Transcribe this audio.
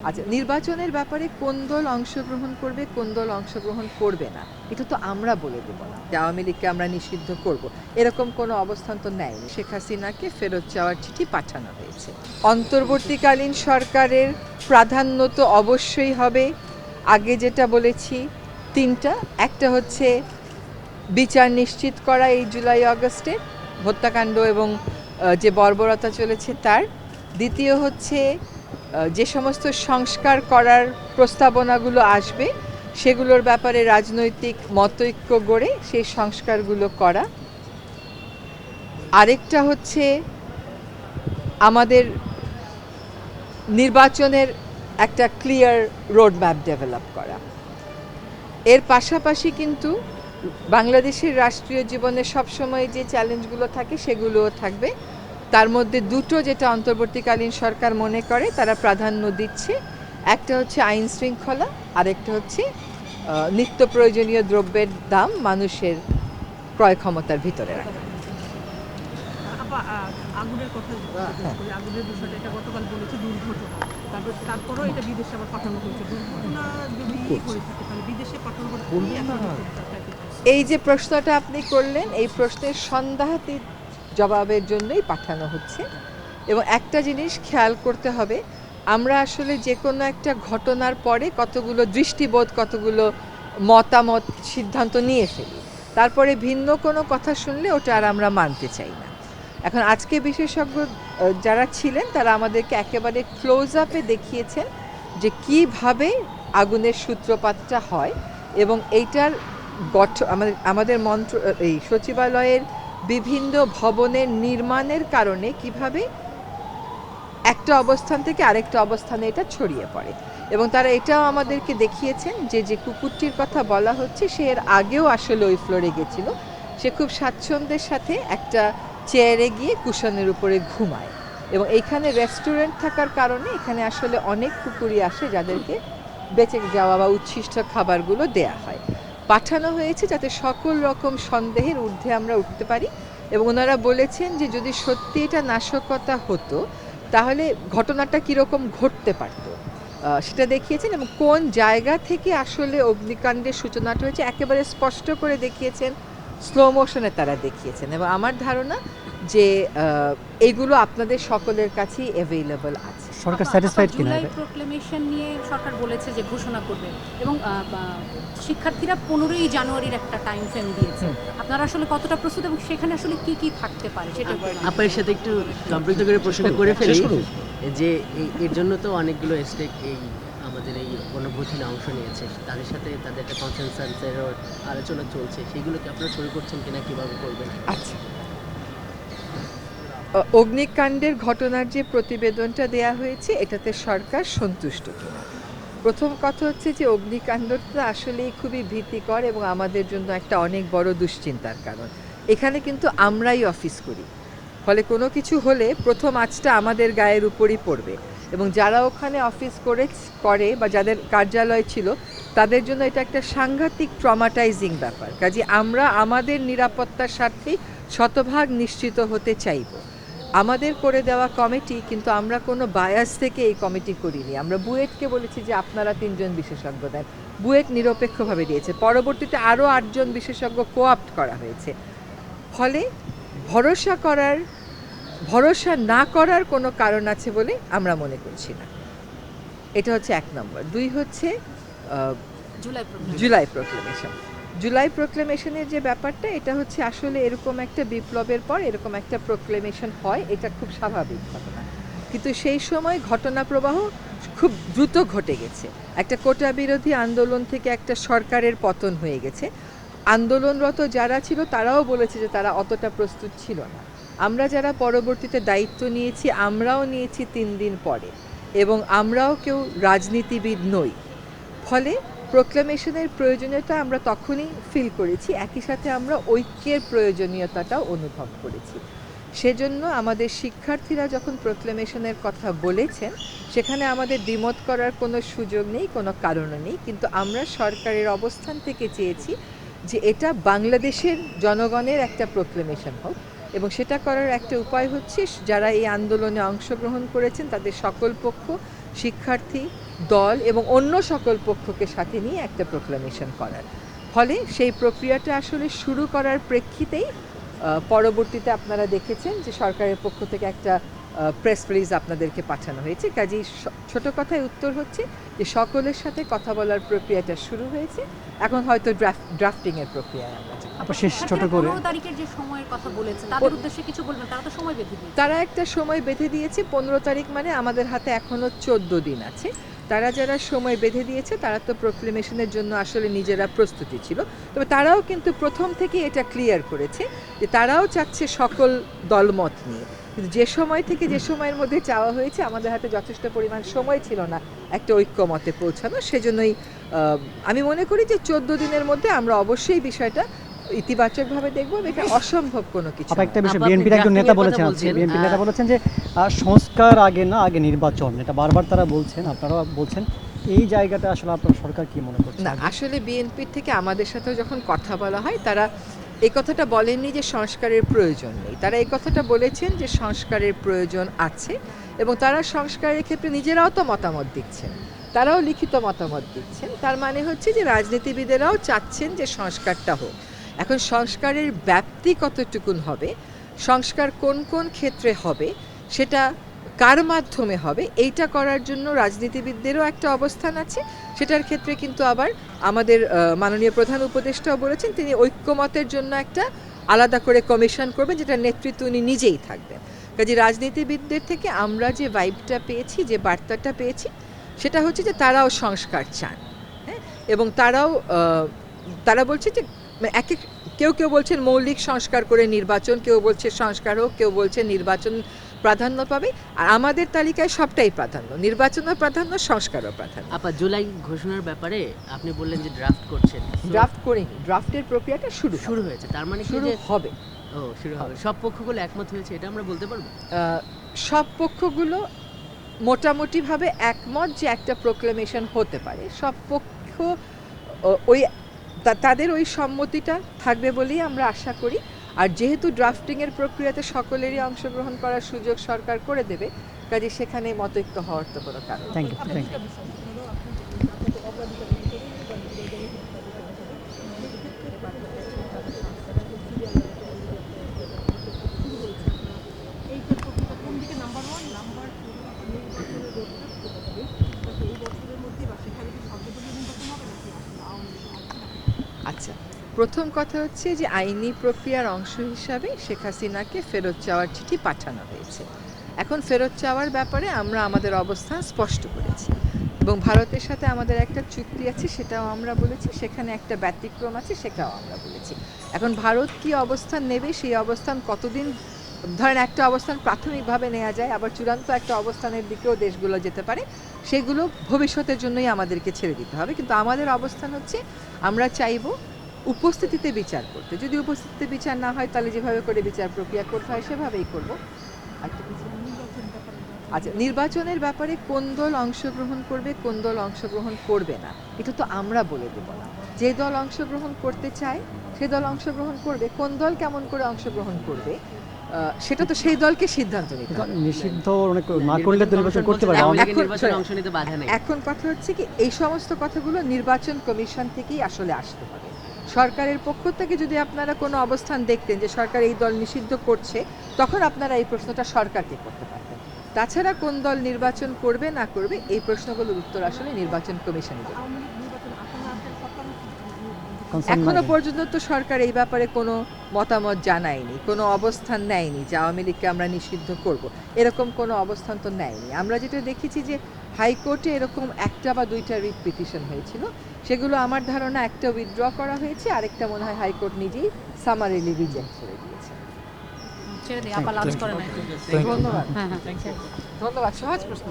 আচ্ছা, নির্বাচনের ব্যাপারে কোন দল অংশগ্রহণ করবে, কোন দল অংশগ্রহণ করবে না, এটা তো আমরা বলে দেব না যে আওয়ামী লীগকে আমরা নিষিদ্ধ করব। এরকম কোনো অবস্থান তো নেয়নি। শেখ হাসিনাকে ফেরত যাওয়ার চিঠি পাঠানো হয়েছে। অন্তর্বর্তীকালীন সরকারের প্রাধান্য তো অবশ্যই হবে। আগে যেটা বলেছি তিনটা, একটা হচ্ছে বিচার নিশ্চিত করা এই জুলাই আগস্টে হত্যাকাণ্ড এবং যে বর্বরতা চলেছে তার। দ্বিতীয় হচ্ছে যে সমস্ত সংস্কার করার প্রস্তাবনাগুলো আসবে সেগুলোর ব্যাপারে রাজনৈতিক মতৈক্য গড়ে সেই সংস্কারগুলো করা। আরেকটা হচ্ছে আমাদের নির্বাচনের একটা ক্লিয়ার রোডম্যাপ ডেভেলপ করা। এর পাশাপাশি কিন্তু বাংলাদেশের রাষ্ট্রীয় জীবনে সবসময় যে চ্যালেঞ্জগুলো থাকে সেগুলোও থাকবে। তার মধ্যে দুটো যেটা অন্তর্বর্তীকালীন সরকার মনে করে তারা প্রাধান্য দিচ্ছে, একটা হচ্ছে আইন শৃঙ্খলা, আরেকটা হচ্ছে নিত্য প্রয়োজনীয় দ্রব্যের দাম মানুষের ক্রয় ক্ষমতার ভিতরে রাখা। আগুনের কথা আগুনের বিষয়টা এটা গতকাল বলেছে দুর্ঘটনা, তারপরও এটা বিদেশে আবার পাঠানো হয়েছে। দুর্ঘটনা যদি হয়ে থাকে তাহলে বিদেশে পাঠানো এই যে প্রশ্নটা আপনি করলেন, এই প্রশ্নের সন্দেহাতীত জবাবের জন্যই পাঠানো হচ্ছে। এবং একটা জিনিস খেয়াল করতে হবে, আমরা আসলে যে কোনো একটা ঘটনার পরে কতগুলো দৃষ্টিবোধ, কতগুলো মতামত, সিদ্ধান্ত নিয়ে ফেলি, তারপরে ভিন্ন কোনো কথা শুনলে ওটা আর আমরা মানতে চাই না। এখন আজকে বিশেষজ্ঞ যারা ছিলেন তারা আমাদেরকে একেবারে ক্লোজ আপে দেখিয়েছেন যে কিভাবে আগুনের সূত্রপাতটা হয় এবং এইটার আমাদের মন্ত্র এই সচিবালয়ের বিভিন্ন ভবনের নির্মাণের কারণে কিভাবে একটা অবস্থান থেকে আরেকটা অবস্থানে এটা ছড়িয়ে পড়ে। এবং তারা এটাও আমাদেরকে দেখিয়েছেন যে যে কুকুরটির কথা বলা হচ্ছে সে এর আগেও আসলে ওই ফ্লোরে গেছিল, সে খুব স্বাচ্ছন্দ্যের সাথে একটা চেয়ারে গিয়ে কুশনের উপরে ঘুমায়। এবং এইখানে রেস্টুরেন্ট থাকার কারণে এখানে আসলে অনেক কুকুরই আসে যাদেরকে বেঁচে যাওয়া বা উচ্ছিষ্ট খাবারগুলো দেয়া হয়। পাঠানো হয়েছে যাতে সকল রকম সন্দেহের ঊর্ধ্বে আমরা উঠতে পারি। এবং ওনারা বলেছেন যে যদি সত্যি এটা নাশকতা হতো তাহলে ঘটনাটা কীরকম ঘটতে পারত সেটা দেখিয়েছেন। এবং কোন জায়গা থেকে আসলে অগ্নিকাণ্ডের সূচনাটা হয়েছে একেবারে স্পষ্ট করে দেখিয়েছেন, স্লো মোশনে তারা দেখিয়েছেন। এবং আমার ধারণা যে এইগুলো আপনাদের সকলের কাছেই অ্যাভেইলেবল আছে। সরকার স্যাটিসফাইড কিনা? জুলাই প্রোক্লেমেশন নিয়ে সরকার বলেছে যে ঘোষণা করবে এবং শিক্ষার্থীরা 15ই জানুয়ারির একটা টাইম ফ্রেম দিয়েছে। আপনারা আসলে কতটা প্রস্তুত এবং সেখানে আসলে কি কি থাকতে পারে সেটা আপনার সাথে একটু সম্পৃক্ত করে প্রশ্নটা করে ফেলি যে এর জন্য তো অনেকগুলো স্টেক এই আমাদের এই গণভোটে অংশ নিয়েছে, তাদের সাথে তাদের একটা কনসেনসাসের আলোচনা চলছে, সেগুলোকে আপনারা শুরু করছেন কিনা, কিভাবে করবেন? আচ্ছা, অগ্নিকাণ্ডের ঘটনার যে প্রতিবেদনটা দেয়া হয়েছে এটাতে সরকার সন্তুষ্ট কিনা। প্রথম কথা হচ্ছে যে অগ্নিকাণ্ডটা আসলেই খুবই ভীতিকর এবং আমাদের জন্য একটা অনেক বড় দুশ্চিন্তার কারণ। এখানে কিন্তু আমরাই অফিস করি, ফলে কোনো কিছু হলে প্রথম আঁচটা আমাদের গায়ের উপরই পড়বে। এবং যারা ওখানে অফিস করে বা যাদের কার্যালয় ছিল তাদের জন্য এটা একটা সাংঘাতিক ট্রমাটাইজিং ব্যাপার। কাজে আমরা আমাদের নিরাপত্তার স্বার্থেই শতভাগ নিশ্চিত হতে চাইব। আমাদের করে দেওয়া কমিটি, কিন্তু আমরা কোনো বায়াস থেকে এই কমিটি করিনি। আমরা বুয়েটকে বলেছি যে আপনারা 3 জন বিশেষজ্ঞ দেন, বুয়েট নিরপেক্ষভাবে দিয়েছে। পরবর্তীতে আরও 8 জন বিশেষজ্ঞ কোঅপ্ট করা হয়েছে। ফলে ভরসা না করার কোনো কারণ আছে বলে আমরা মনে করছি না। এটা হচ্ছে 1 নম্বর। 2 হচ্ছে জুলাই প্রোক্লেমেশনের যে ব্যাপারটা, এটা হচ্ছে আসলে এরকম একটা বিপ্লবের পর এরকম একটা প্রোক্লেমেশন হয়, এটা খুব স্বাভাবিক ঘটনা। কিন্তু সেই সময় ঘটনা প্রবাহ খুব দ্রুত ঘটে গেছে। একটা কোটা বিরোধী আন্দোলন থেকে একটা সরকারের পতন হয়ে গেছে। আন্দোলনরত যারা ছিল তারাও বলেছে যে তারা অতটা প্রস্তুত ছিল না। আমরা যারা পরবর্তীতে দায়িত্ব নিয়েছি আমরাও নিয়েছি 3 দিন পরে, এবং আমরাও কেউ রাজনীতিবিদ নই। ফলে প্রোক্লেমেশনের প্রয়োজনীয়তা আমরা তখনই ফিল করেছি, একই সাথে আমরা ঐক্যের প্রয়োজনীয়তাটাও অনুভব করেছি। সেজন্য আমাদের শিক্ষার্থীরা যখন প্রোক্লেমেশনের কথা বলেছেন সেখানে আমাদের দ্বিমত করার কোনো সুযোগ নেই, কোনো কারণও নেই। কিন্তু আমরা সরকারের অবস্থান থেকে চেয়েছি যে এটা বাংলাদেশের জনগণের একটা প্রোক্লেমেশন হোক, এবং সেটা করার একটা উপায় হচ্ছে যারা এই আন্দোলনে অংশগ্রহণ করেছেন তাদের সকল পক্ষ, শিক্ষার্থী, দল এবং অন্য সকল পক্ষকে সাথে নিয়ে একটা প্রোক্লামেশন করার ফলে সেই প্রক্রিয়াটা আসলে শুরু করার প্রেক্ষিতেই পরবর্তীতে আপনারা দেখেছেন যে সরকারের পক্ষ থেকে একটা প্রেস রিলিজ আপনাদেরকে পাঠানো হয়েছে। কাজেই ছোট কথায় উত্তর হচ্ছে যে সকলের সাথে কথা বলার প্রক্রিয়াটা শুরু হয়েছে, এখন হয়তো ড্রাফটিংয়ের প্রক্রিয়ায় আমরা যাচ্ছি। আপনার শেষ ছোট করে 15 তারিখের যে সময়ের কথা বলেছে তাদের উদ্দেশ্যে কিছু বলবেন, তারা তো সময় বেঁধে দিয়েছে। তারা একটা সময় বেঁধে দিয়েছে 15 তারিখ, মানে আমাদের হাতে এখনও 14 দিন আছে। তারা যারা সময় বেঁধে দিয়েছে তারা তো প্রোক্লেমেশনের জন্য আসলে নিজেরা প্রস্তুতি ছিল, তবে তারাও কিন্তু প্রথম থেকে এটা ক্লিয়ার করেছে যে তারাও চাচ্ছে সকল দলমত নিয়ে, কিন্তু যে সময় থেকে যে সময়ের মধ্যে চাওয়া হয়েছে আমাদের হাতে যথেষ্ট পরিমাণ সময় ছিল না একটা ঐক্যমতে পৌঁছানো। সেজন্যই আমি মনে করি যে 14 দিনের মধ্যে আমরা অবশ্যই বিষয়টা ইতিবাচকভাবে দেখব। এটা অসম্ভব কোনো কিছু আপা, না। একটা বিষয় আপা, বিএনপির আপনি একজন নেতা drafting-এর বলেছেন, কথা বলছেন, বিএনপির নেতা বলেছেন যে সংস্কার আগে না, আগে নির্বাচন, এটা বারবার তারা বলছেন, আপনারা বলছেন। এই জায়গাটা আসলে আপনার সরকার কি মনে করছে? না, আসলে বিএনপির থেকে আমাদের সাথেও যখন কথা বলা হয় তারা এই কথাটা বলেননি যে সংস্কারের প্রয়োজন নেই, তারা এই কথাটা বলেছেন যে সংস্কারের প্রয়োজন আছে এবং তারা সংস্কারের ক্ষেত্রে নিজেরাও তো মতামত দিচ্ছেন, তারাও লিখিত মতামত দিচ্ছেন। তার মানে হচ্ছে যে রাজনীতিবিদেরাও চাচ্ছেন যে সংস্কারটা হোক। এখন সংস্কারের ব্যাপ্তি কতটুকুন হবে, সংস্কার কোন কোন ক্ষেত্রে হবে, সেটা কার মাধ্যমে হবে, এইটা করার জন্য রাজনীতিবিদদেরও একটা অবস্থান আছে। সেটার ক্ষেত্রে কিন্তু আবার আমাদের মাননীয় প্রধান উপদেষ্টাও বলেছেন তিনি ঐক্যমতের জন্য একটা আলাদা করে কমিশন করবেন, যেটা নেতৃত্ব উনি নিজেই থাকবেন। কাজে রাজনীতিবিদদের থেকে আমরা যে ভাইবটা পেয়েছি, যে বার্তাটা পেয়েছি, সেটা হচ্ছে যে তারাও সংস্কার চান, হ্যাঁ, এবং তারা বলছে যে এক এক কেউ কেউ বলছেন মৌলিক সংস্কার করে নির্বাচন, কেউ বলছে সংস্কার হোক, কেউ বলছে নির্বাচন প্রাধান্য পাবে, আর আমাদের তালিকায় সবটাই প্রাধান্য, নির্বাচনও প্রাধান্য, সংস্কারও প্রাধান্য। আপা, জুলাই ঘোষণার ব্যাপারে আপনি বললেন যে ড্রাফট করছেন, ড্রাফট করিনি, ড্রাফটের প্রক্রিয়াটা শুরু হয়েছে, তার মানে কি শুরু যে হবে। শুরু হবে, সব পক্ষগুলো একমত হয়েছে, এটা আমরা বলতে পারবো? সব পক্ষগুলো মোটামুটিভাবে একমত যে একটা প্রোক্লেমেশন হতে পারে। সব পক্ষ ওই তাদের ওই সম্মতিটা থাকবে বলেই আমরা আশা করি। আর যেহেতু ড্রাফটিংয়ের প্রক্রিয়াতে সকলেরই অংশগ্রহণ করার সুযোগ সরকার করে দেবে, কাজে সেখানে মতৈক্য হওয়ার তো কোনো কারণ নেই। Thank you, thank you. আচ্ছা, প্রথম কথা হচ্ছে যে আইনি প্রক্রিয়ার অংশ হিসাবে শেখ হাসিনাকে ফেরত চাওয়ার চিঠি পাঠানো হয়েছে। এখন ফেরত চাওয়ার ব্যাপারে আমরা আমাদের অবস্থান স্পষ্ট করেছি এবং ভারতের সাথে আমাদের একটা চুক্তি আছে সেটাও আমরা বলেছি, সেখানে একটা ব্যতিক্রম আছে সেটাও আমরা বলেছি। এখন ভারত কি অবস্থান নেবে, সেই অবস্থান কতদিন, ধরেন একটা অবস্থান প্রাথমিকভাবে নেওয়া যায়, আবার চূড়ান্ত একটা অবস্থানের দিকেও দেশগুলো যেতে পারে, সেগুলো ভবিষ্যতের জন্যই আমাদেরকে ছেড়ে দিতে হবে। কিন্তু আমাদের অবস্থান হচ্ছে আমরা চাইব উপস্থিতিতে বিচার করতে, যদি উপস্থিতিতে বিচার না হয় তাহলে যেভাবে করে বিচার প্রক্রিয়া করতে হয় সেভাবেই করব। আচ্ছা, নির্বাচনের ব্যাপারে কোন দল অংশগ্রহণ করবে, কোন দল অংশগ্রহণ করবে না, এটা তো আমরা বলে দেব না। যে দল অংশগ্রহণ করতে চায় সে দল অংশগ্রহণ করবে, কোন দল কেমন করে অংশগ্রহণ করবে সেটা তো সেই দলকে সিদ্ধান্ত নিতে হবে। নিষিদ্ধ অনেক না করলে তো নির্বাচন করতে পারবে। আওয়ামী এখন- লীগের নির্বাচনে অংশ নিতে বাধা নেই। এখন কথা হচ্ছে কি, এই সমস্ত কথাগুলো নির্বাচন কমিশন থেকেই আসলে আসতে হবে। সরকারের পক্ষ থেকে যদি আপনারা কোনো অবস্থান দেখতেন যে সরকার এই দল নিষিদ্ধ করছে, তখন আপনারা এই প্রশ্নটা সরকারকে করতে পারতেন। তাছাড়া কোন দল নির্বাচন করবে না করবে এই প্রশ্নগুলোর উত্তর আসলে নির্বাচন কমিশনই দেবে। Concern এখনো নাই। পর্যন্ত তো সরকার এই ব্যাপারে কোনো মতামত জানায়নি, কোনো অবস্থান নেয়নি যে আওয়ামী লীগকে আমরা নিষিদ্ধ করব, এরকম কোনো অবস্থান তো নেয়নি। আমরা যেটা দেখেছি যে হাইকোর্টে এরকম একটা বা দুইটা রিট পিটিশন হয়েছিল, সেগুলো আমার ধারণা একটা উইথড্র করা হয়েছে, আরেকটা মনে হয় হাইকোর্ট নিজেই সামারিলি রিজেক্ট করে দিয়েছে। ছেড়ে দিই, আপা লাঞ্চ করে না। ধন্যবাদ, হ্যাঁ হ্যাঁ ধন্যবাদ। সহজ প্রশ্ন।